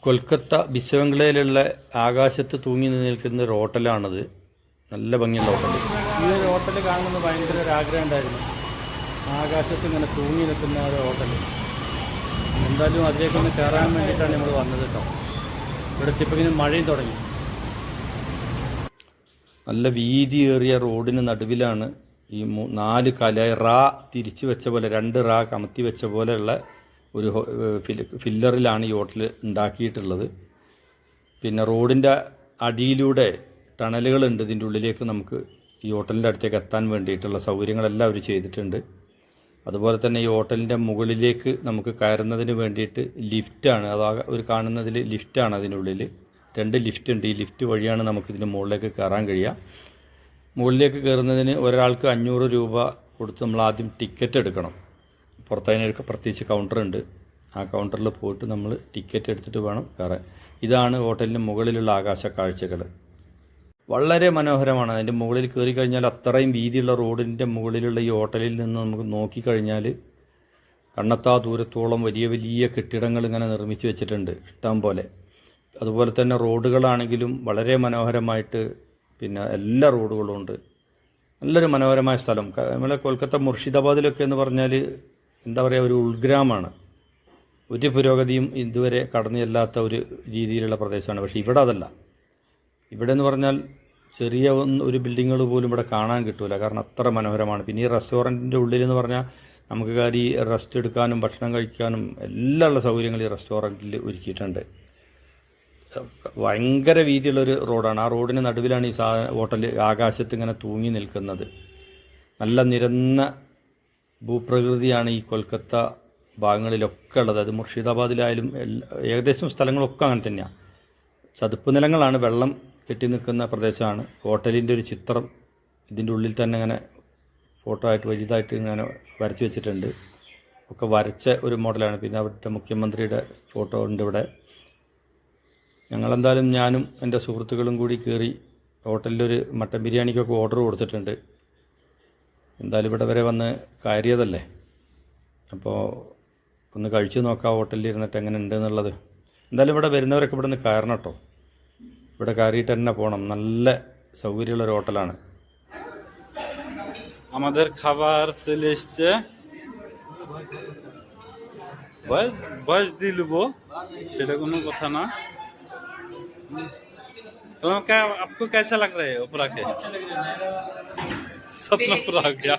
കൊൽക്കത്ത ബിശ്വബംഗ്ലയിലുള്ള ആകാശത്ത് തൂങ്ങി നിൽക്കുന്ന ഒരു ഹോട്ടലാണിത്. നല്ല ഭംഗിയുള്ള ഹോട്ടൽ. ഈ ഒരു ഹോട്ടൽ കാണുന്നത് ഭയങ്കര ഒരു ആഗ്രഹം ഉണ്ടായിരുന്നു. ആകാശത്ത് ഇങ്ങനെ തൂങ്ങി നിൽക്കുന്ന ഒരു ഹോട്ടൽ. എന്തായാലും അതിലേക്കൊന്ന് കയറാൻ വേണ്ടിയിട്ടാണ് നമ്മൾ വന്നത് കേട്ടോ. ഇവിടെ എത്തിയപ്പോൾ ഇങ്ങനെ മഴയും തുടങ്ങി. നല്ല വീതിയേറിയ റോഡിന് നടുവിലാണ് ഈ 4 കലായി തിരിച്ചു വെച്ച പോലെ 2 കമത്തി വെച്ച പോലെയുള്ള ഒരു ഫില്ലറിലാണ് ഈ ഹോട്ടൽ ഉണ്ടാക്കിയിട്ടുള്ളത്. പിന്നെ റോഡിൻ്റെ അടിയിലൂടെ ടണലുകളുണ്ട്. ഇതിൻ്റെ ഉള്ളിലേക്ക് നമുക്ക് ഈ ഹോട്ടലിൻ്റെ അടുത്തേക്ക് എത്താൻ വേണ്ടിയിട്ടുള്ള സൗകര്യങ്ങളെല്ലാം അവർ ചെയ്തിട്ടുണ്ട്. അതുപോലെ തന്നെ ഈ ഹോട്ടലിൻ്റെ മുകളിലേക്ക് നമുക്ക് കയറുന്നതിന് വേണ്ടിയിട്ട് ലിഫ്റ്റാണ്. ഒരു കാണുന്നതിൽ ലിഫ്റ്റാണ്. അതിനുള്ളിൽ 2 ലിഫ്റ്റ് ഉണ്ട്. ഈ ലിഫ്റ്റ് വഴിയാണ് നമുക്കിതിൻ്റെ മുകളിലേക്ക് കയറാൻ കഴിയുക. മുകളിലേക്ക് കയറുന്നതിന് ഒരാൾക്ക് 500 രൂപ കൊടുത്ത് നമ്മൾ ആദ്യം ടിക്കറ്റ് എടുക്കണം. പുറത്തതിനൊക്കെ പ്രത്യേകിച്ച് കൗണ്ടറുണ്ട്. ആ കൗണ്ടറിൽ പോയിട്ട് നമ്മൾ ടിക്കറ്റ് എടുത്തിട്ട് വേണം കയറാൻ. ഇതാണ് ഹോട്ടലിൻ്റെ മുകളിലുള്ള ആകാശ കാഴ്ചകൾ. വളരെ മനോഹരമാണ്. അതിൻ്റെ മുകളിൽ കയറി കഴിഞ്ഞാൽ അത്രയും വീതിയുള്ള റോഡിൻ്റെ മുകളിലുള്ള ഈ ഹോട്ടലിൽ നിന്ന് നമുക്ക് നോക്കിക്കഴിഞ്ഞാൽ കണ്ണെത്താ ദൂരത്തോളം വലിയ വലിയ കെട്ടിടങ്ങൾ ഇങ്ങനെ നിർമ്മിച്ച് വെച്ചിട്ടുണ്ട് ഇഷ്ടം പോലെ. അതുപോലെ തന്നെ റോഡുകളാണെങ്കിലും വളരെ മനോഹരമായിട്ട്, പിന്നെ എല്ലാ റോഡുകളും ഉണ്ട്. നല്ലൊരു മനോഹരമായ സ്ഥലം. നമ്മളെ കൊൽക്കത്ത മുർഷിദാബാദിലൊക്കെ എന്ന് പറഞ്ഞാൽ എന്താ പറയുക, ഒരു ഉൾഗ്രാമമാണ്. ഒരു പുരോഗതിയും ഇതുവരെ കടന്നു ചെല്ലാത്ത ഒരു രീതിയിലുള്ള പ്രദേശമാണ്. പക്ഷേ ഇവിടെ അതല്ല. ഇവിടെ എന്ന് പറഞ്ഞാൽ ചെറിയ ഒരു ബിൽഡിങ്ങുകൾ പോലും ഇവിടെ കാണാൻ കിട്ടില്ല. കാരണം അത്ര മനോഹരമാണ്. പിന്നെ ഈ റെസ്റ്റോറൻറ്റിൻ്റെ ഉള്ളിലെന്ന് പറഞ്ഞാൽ നമുക്ക് റെസ്റ്റ് എടുക്കാനും ഭക്ഷണം കഴിക്കാനും എല്ലാ ഉള്ള സൗകര്യങ്ങൾ ഈ റെസ്റ്റോറൻറ്റിൽ ഒരുക്കിയിട്ടുണ്ട്. ഭയങ്കര വീതിയുള്ളൊരു റോഡാണ്. ആ റോഡിന് നടുവിലാണ് ഈ ഹോട്ടൽ ആകാശത്ത് ഇങ്ങനെ തൂങ്ങി നിൽക്കുന്നത്. നല്ല നിരന്ന ഭൂപ്രകൃതിയാണ് ഈ കൊൽക്കത്ത ഭാഗങ്ങളിലൊക്കെ ഉള്ളത്. അത് മുർഷിദാബാദിലായാലും ഏകദേശം സ്ഥലങ്ങളൊക്കെ അങ്ങനെ തന്നെയാണ്. ചതുപ്പ് നിലങ്ങളാണ്, വെള്ളം കെട്ടി നിൽക്കുന്ന പ്രദേശമാണ്. ഹോട്ടലിൻ്റെ ഒരു ചിത്രം ഇതിൻ്റെ ഉള്ളിൽ തന്നെ ഇങ്ങനെ ഫോട്ടോ ആയിട്ട് വലുതായിട്ട് ഇങ്ങനെ വരച്ച് വെച്ചിട്ടുണ്ട്. ഒക്കെ വരച്ച ഒരു മോഡലാണ്. പിന്നെ അവിടുത്തെ മുഖ്യമന്ത്രിയുടെ ഫോട്ടോ ഉണ്ട് ഇവിടെ. ഞങ്ങളെന്തായാലും ഞാനും എൻ്റെ സുഹൃത്തുക്കളും കൂടി കയറി ഹോട്ടലിലൊരു മട്ടൻ ബിരിയാണിക്കൊക്കെ ഓർഡർ കൊടുത്തിട്ടുണ്ട്. എന്തായാലും ഇവിടെ വരെ വന്ന് കയറിയതല്ലേ, അപ്പോൾ ഒന്ന് കഴിച്ചു നോക്കാം ഹോട്ടലിൽ ഇരുന്നിട്ട് എങ്ങനെ ഉണ്ട് എന്നുള്ളത്. എന്തായാലും ഇവിടെ വരുന്നവരൊക്കെ ഇവിടെ നിന്ന് കയറണം കേട്ടോ. ഇവിടെ കയറിയിട്ട് തന്നെ പോകണം. നല്ല സൗകര്യമുള്ളൊരു ഹോട്ടലാണ്. আমাদের খাবার চলে এসছে। বয়স দিয়ে নেবো, সেটা কোনো কথা না। तो क्या आपको कैसा लग रहा है ऊपर आके? सपना पूरा हो गया।